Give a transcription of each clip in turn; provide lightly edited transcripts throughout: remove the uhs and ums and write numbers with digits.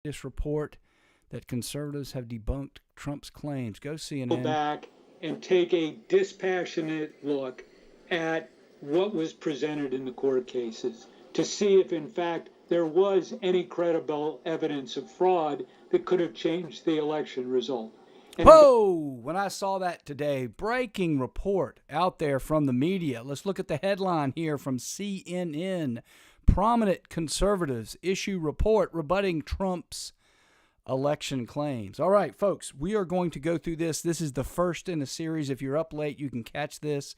This report that conservatives have debunked Trump's claims. Go Go CNN. back and take a dispassionate look at what was presented in the court cases to see if, in fact, there was any credible evidence of fraud that could have changed the election result. Whoa! When I saw that today, breaking report out there from the media. Let's look at the headline here from CNN. Prominent conservatives issue report rebutting Trump's election claims. All right, folks, we are going to go through this. This is the first in a series. If you're up late, you can catch this.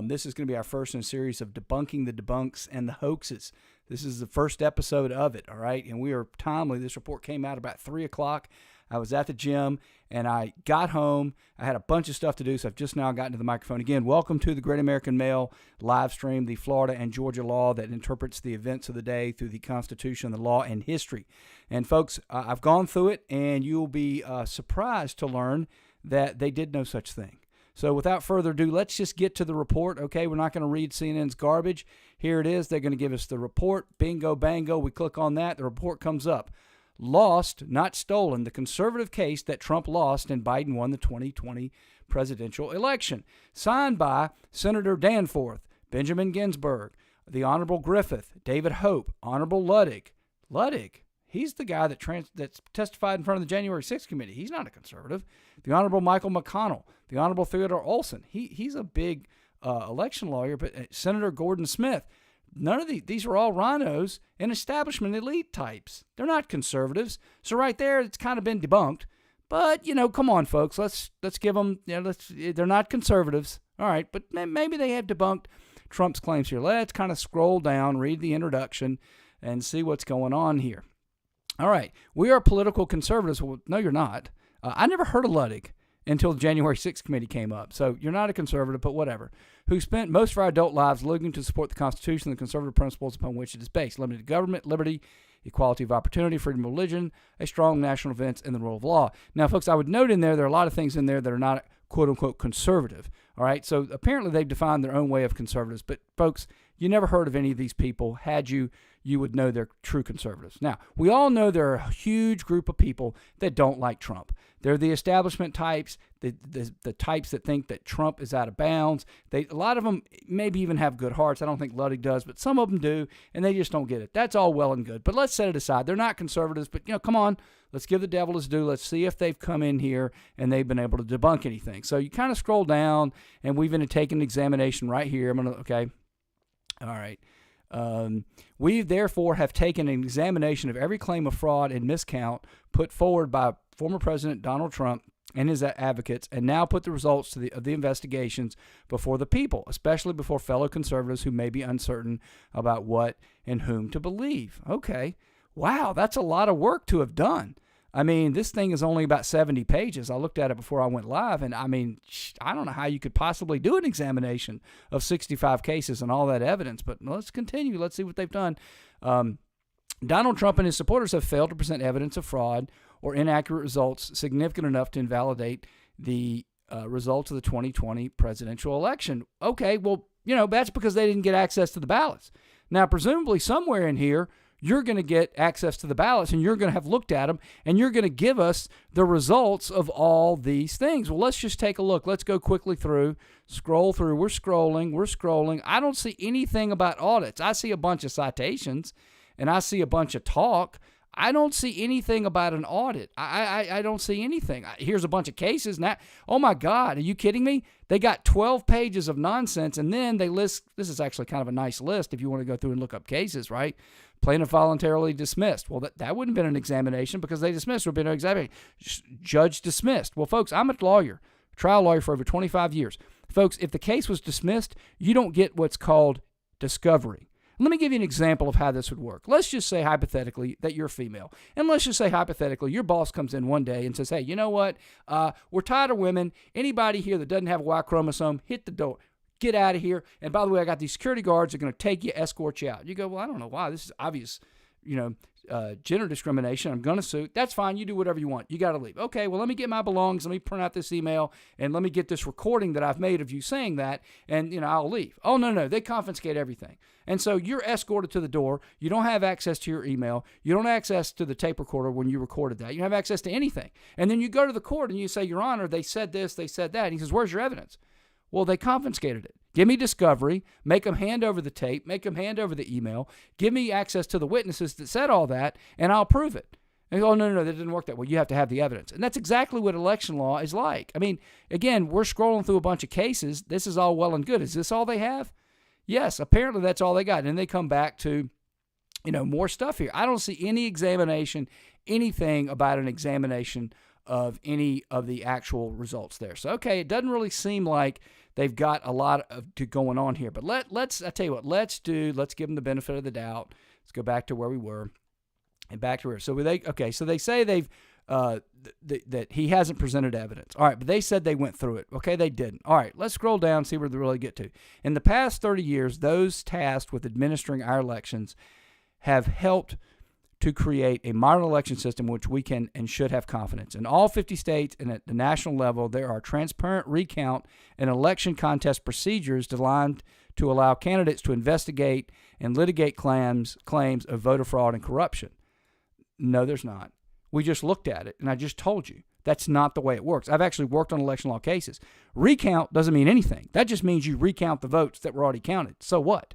This is going to be our first in a series of debunking the debunks and the hoaxes. This is the first episode of it, all right? And we are timely. This report came out about 3 o'clock. I was at the gym, and I got home. I had a bunch of stuff to do, so I've just now gotten to the microphone. Again, welcome to the Great American Mail live stream, the Florida and Georgia law that interprets the events of the day through the Constitution, the law, and history. And, folks, I've gone through it, and you'll be surprised to learn that they did no such thing. So without further ado, let's just get to the report, okay? We're not going to read CNN's garbage. Here it is. They're going to give us the report. Bingo, bango. We click on that. The report comes up. Lost, not stolen, the conservative case that Trump lost and Biden won the 2020 presidential election. Signed by Senator Danforth, Benjamin Ginsburg, the Honorable Griffith, David Hope, Honorable Ludwig. Ludwig, he's the guy that testified in front of the January 6th committee. He's not a conservative. The Honorable Michael McConnell, the Honorable Theodore Olson. He's a big election lawyer, but Senator Gordon Smith. None of these are all rhinos and establishment elite types. They're not conservatives. So right there, it's kind of been debunked. But, come on, folks. Let's give them, they're not conservatives. All right, but maybe they have debunked Trump's claims here. Let's kind of scroll down, read the introduction, and see what's going on here. All right, we are political conservatives. Well, no, you're not. I never heard of Ludwig until the January 6th committee came up. So you're not a conservative, but whatever. Who spent most of our adult lives looking to support the Constitution and the conservative principles upon which it is based. Limited government, liberty, equality of opportunity, freedom of religion, a strong national defense, and the rule of law. Now, folks, I would note in there are a lot of things in there that are not quote-unquote conservative. All right, so apparently they've defined their own way of conservatives. But, folks, you never heard of any of these people. Had you would know they're true conservatives. Now, we all know there are a huge group of people that don't like Trump. They're the establishment types, the types that think that Trump is out of bounds. A lot of them maybe even have good hearts. I don't think Ludwig does, but some of them do, and they just don't get it. That's all well and good. But let's set it aside. They're not conservatives, but, come on. Let's give the devil his due. Let's see if they've come in here and they've been able to debunk anything. So you kind of scroll down, and we've been taking an examination right here. Okay. All right. We therefore have taken an examination of every claim of fraud and miscount put forward by former President Donald Trump and his advocates, and now put the results of the investigations before the people, especially before fellow conservatives who may be uncertain about what and whom to believe. Okay. Wow, that's a lot of work to have done. I mean, this thing is only about 70 pages. I looked at it before I went live, and I mean, I don't know how you could possibly do an examination of 65 cases and all that evidence, but let's continue. Let's see what they've done. Donald Trump and his supporters have failed to present evidence of fraud or inaccurate results significant enough to invalidate the results of the 2020 presidential election. Okay, well, that's because they didn't get access to the ballots. Now, presumably somewhere in here, you're going to get access to the ballots, and you're going to have looked at them, and you're going to give us the results of all these things. Well, let's just take a look. Let's go quickly through, scroll through. We're scrolling. I don't see anything about audits. I see a bunch of citations, and I see a bunch of talk. I don't see anything about an audit. I don't see anything. Here's a bunch of cases. Now, oh, my God, are you kidding me? They got 12 pages of nonsense, and then they list, this is actually kind of a nice list if you want to go through and look up cases, right? Plaintiff voluntarily dismissed. Well, that wouldn't have been an examination because they dismissed. There would have been no examination. Judge dismissed. Well, folks, I'm a lawyer, trial lawyer for over 25 years. Folks, if the case was dismissed, you don't get what's called discovery. Let me give you an example of how this would work. Let's just say hypothetically that you're female. And let's just say hypothetically your boss comes in one day and says, hey, you know what? We're tired of women. Anybody here that doesn't have a Y chromosome, hit the door. Get out of here. And by the way, I got these security guards that are going to take you, escort you out. You go, well, I don't know why. This is obvious. gender discrimination. I'm going to sue. That's fine. You do whatever you want. You got to leave. Okay, well, let me get my belongings. Let me print out this email, and let me get this recording that I've made of you saying that, and, I'll leave. Oh, no. They confiscate everything. And so you're escorted to the door. You don't have access to your email. You don't have access to the tape recorder when you recorded that. You don't have access to anything. And then you go to the court and you say, Your Honor, they said this, they said that. And he says, where's your evidence? Well, they confiscated it. Give me discovery, make them hand over the tape, make them hand over the email, give me access to the witnesses that said all that, and I'll prove it. And go, no, that didn't work that way. You have to have the evidence. And that's exactly what election law is like. I mean, again, we're scrolling through a bunch of cases. This is all well and good. Is this all they have? Yes, apparently that's all they got. And then they come back to, more stuff here. I don't see any examination, anything about an examination of any of the actual results there. So, okay, it doesn't really seem like they've got a lot going on here. But let's I tell you what, let's give them the benefit of the doubt. Let's go back to where we were and back to where. So they say they've that he hasn't presented evidence. All right, but they said they went through it. Okay, they didn't. All right, let's scroll down and see where they really get to. In the past 30 years, those tasked with administering our elections have helped to create a modern election system which we can and should have confidence. In all 50 states and at the national level, there are transparent recount and election contest procedures designed to allow candidates to investigate and litigate claims of voter fraud and corruption. No, there's not. We just looked at it, and I just told you. That's not the way it works. I've actually worked on election law cases. Recount doesn't mean anything. That just means you recount the votes that were already counted. So what?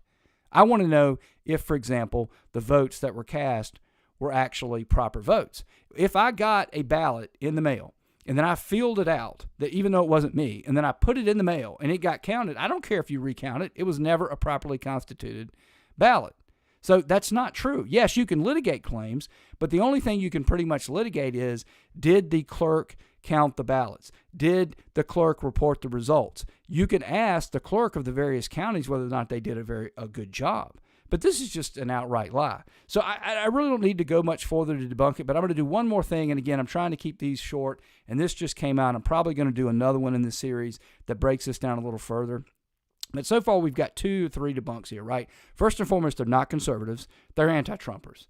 I want to know if, for example, the votes that were cast were actually proper votes. If I got a ballot in the mail and then I filled it out, that even though it wasn't me, and then I put it in the mail and it got counted, I don't care if you recount it. It was never a properly constituted ballot. So that's not true. Yes, you can litigate claims, but the only thing you can pretty much litigate is, did the clerk count the ballots? Did the clerk report the results? You can ask the clerk of the various counties whether or not they did a good job. But this is just an outright lie. So I really don't need to go much further to debunk it, but I'm going to do one more thing. And again, I'm trying to keep these short, and this just came out. I'm probably going to do another one in this series that breaks this down a little further. But so far, we've got 2 or 3 debunks here, right? First and foremost, they're not conservatives. They're anti-Trumpers.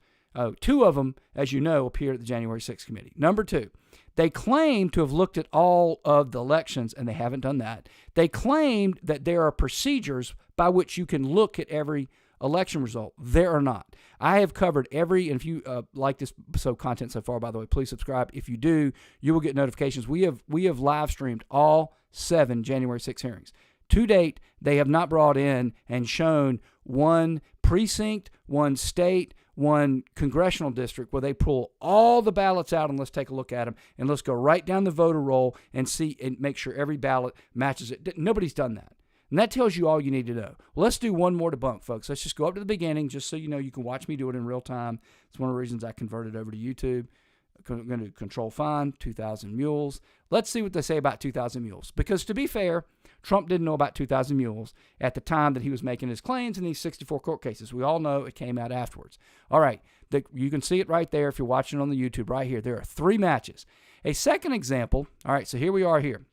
2 of them, as you know, appeared at the January 6th committee. Number 2, they claim to have looked at all of the elections, and they haven't done that. They claimed that there are procedures by which you can look at every election result. There are not. I have covered every, and if you like this content so far, by the way, please subscribe. If you do, you will get notifications. We have live streamed all 7 January 6 hearings. To date, they have not brought in and shown one precinct, one state, one congressional district where they pull all the ballots out, and let's take a look at them, and let's go right down the voter roll and see and make sure every ballot matches it. Nobody's done that. And that tells you all you need to know. Well, let's do one more debunk, folks. Let's just go up to the beginning just so you know you can watch me do it in real time. It's one of the reasons I converted over to YouTube. I'm going to Control Find, 2,000 Mules. Let's see what they say about 2,000 Mules. Because to be fair, Trump didn't know about 2,000 Mules at the time that he was making his claims in these 64 court cases. We all know it came out afterwards. All right, you can see it right there if you're watching on the YouTube right here. There are 3 matches. A second example, all right, so here we are here.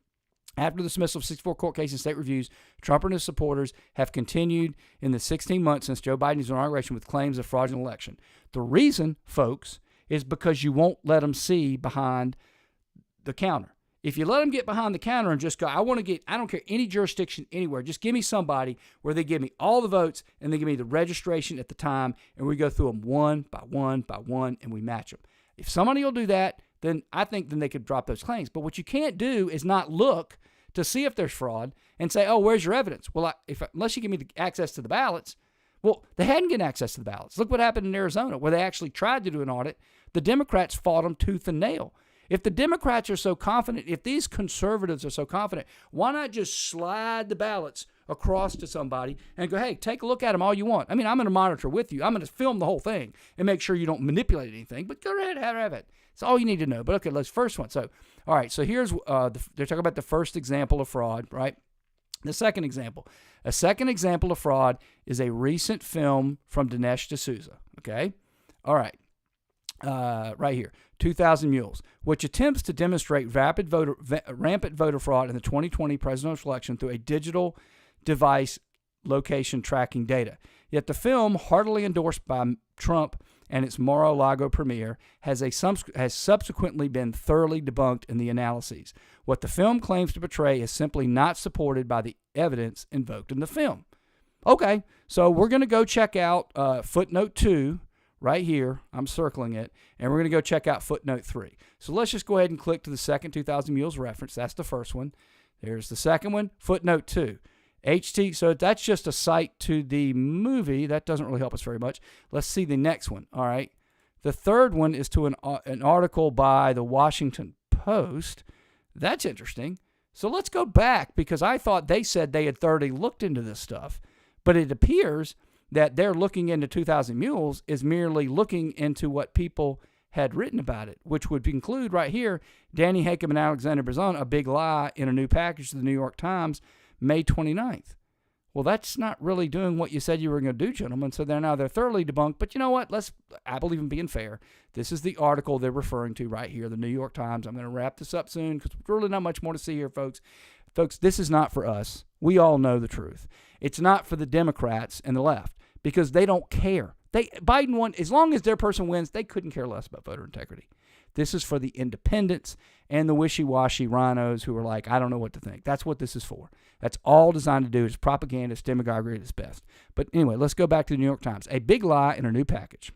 After the dismissal of 64 court cases and state reviews, Trump and his supporters have continued in the 16 months since Joe Biden's inauguration with claims of fraudulent election. The reason, folks, is because you won't let them see behind the counter. If you let them get behind the counter and just go, I don't care any jurisdiction anywhere, just give me somebody where they give me all the votes and they give me the registration at the time, and we go through them one by one by one and we match them. If somebody will do that, then I think they could drop those claims. But what you can't do is not look to see if there's fraud and say, oh, where's your evidence? Well, unless you give me the access to the ballots. Well, they hadn't gotten access to the ballots. Look what happened in Arizona where they actually tried to do an audit. The Democrats fought them tooth and nail. If the Democrats are so confident, if these conservatives are so confident, why not just slide the ballots across to somebody and go, hey, take a look at them all you want. I mean, I'm going to monitor with you. I'm going to film the whole thing and make sure you don't manipulate anything. But go ahead, have it. It's all you need to know. But okay, let's first one. So, all right, so here's, they're talking about the first example of fraud, right? The second example. A second example of fraud is a recent film from Dinesh D'Souza, okay? All right. Right here, 2,000 Mules, which attempts to demonstrate rampant voter fraud in the 2020 presidential election through a digital device location tracking data. Yet the film, heartily endorsed by Trump and its Mar-a-Lago premiere has subsequently been thoroughly debunked in the analyses. What the film claims to portray is simply not supported by the evidence invoked in the film. Okay, so we're going to go check out footnote 2 right here. I'm circling it, and we're going to go check out footnote 3. So let's just go ahead and click to the second 2,000 Mules reference. That's the first one. There's the second one, footnote 2. So that's just a cite to the movie. That doesn't really help us very much. Let's see the next one. All right. The third one is to an article by the Washington Post. That's interesting. So let's go back, because I thought they said they had thoroughly looked into this stuff. But it appears that they're looking into 2,000 Mules is merely looking into what people had written about it, which would include right here, Danny Hakem and Alexander Brazon, a big lie in a new package to the New York Times, May 29th. Well, that's not really doing what you said you were going to do, gentlemen. So they're thoroughly debunked. But you know what? I believe in being fair. This is the article they're referring to right here, the New York Times. I'm going to wrap this up soon because there's really not much more to see here, folks. Folks, this is not for us. We all know the truth. It's not for the Democrats and the left, because they don't care. Biden won. As long as their person wins, they couldn't care less about voter integrity. This is for the independents and the wishy-washy rhinos who are like, I don't know what to think. That's what this is for. That's all designed to do. Is propaganda, it's demagoguery at its best. But anyway, let's go back to the New York Times. A big lie in a new package.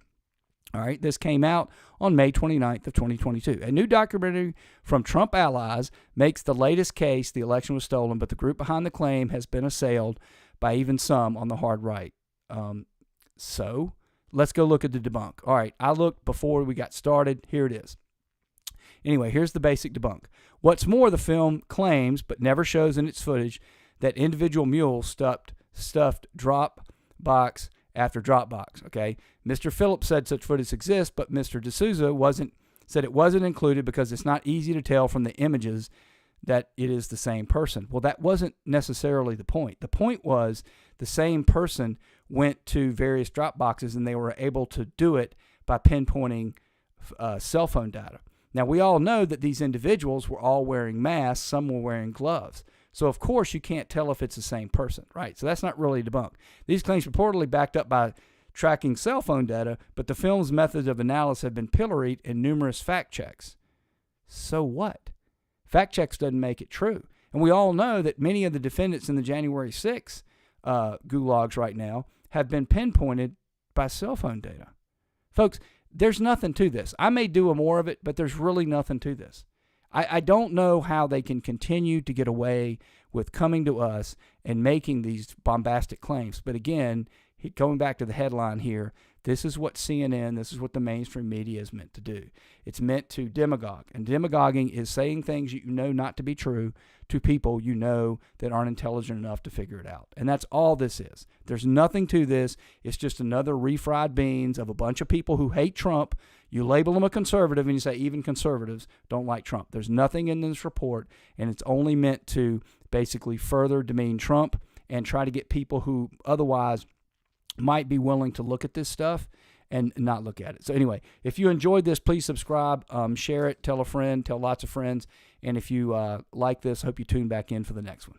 All right, this came out on May 29th of 2022. A new documentary from Trump allies makes the latest case the election was stolen, but the group behind the claim has been assailed by even some on the hard right. So let's go look at the debunk. All right, I looked before we got started. Here it is. Anyway, here's the basic debunk. What's more, the film claims, but never shows in its footage, that individual mules stuffed drop box after drop box. Okay, Mr. Phillips said such footage exists, but Mr. D'Souza said it wasn't included because it's not easy to tell from the images that it is the same person. Well, that wasn't necessarily the point. The point was the same person went to various drop boxes, and they were able to do it by pinpointing cell phone data. Now, we all know that these individuals were all wearing masks. Some were wearing gloves. So, of course, you can't tell if it's the same person, right? So that's not really debunked. These claims reportedly backed up by tracking cell phone data, but the film's methods of analysis have been pilloried in numerous fact checks. So what? Fact checks doesn't make it true. And we all know that many of the defendants in the January 6th gulags right now have been pinpointed by cell phone data. Folks, there's nothing to this. I may do more of it, but there's really nothing to this. I don't know how they can continue to get away with coming to us and making these bombastic claims. But again, going back to the headline here, this is what CNN, this is what the mainstream media is meant to do. It's meant to demagogue. And demagoguing is saying things you know not to be true to people you know that aren't intelligent enough to figure it out. And that's all this is. There's nothing to this. It's just another refried beans of a bunch of people who hate Trump. You label them a conservative and you say even conservatives don't like Trump. There's nothing in this report, and it's only meant to basically further demean Trump and try to get people who otherwise might be willing to look at this stuff and not look at it. So anyway, if you enjoyed this, please subscribe, share it, tell a friend, tell lots of friends. And if you like this, I hope you tune back in for the next one.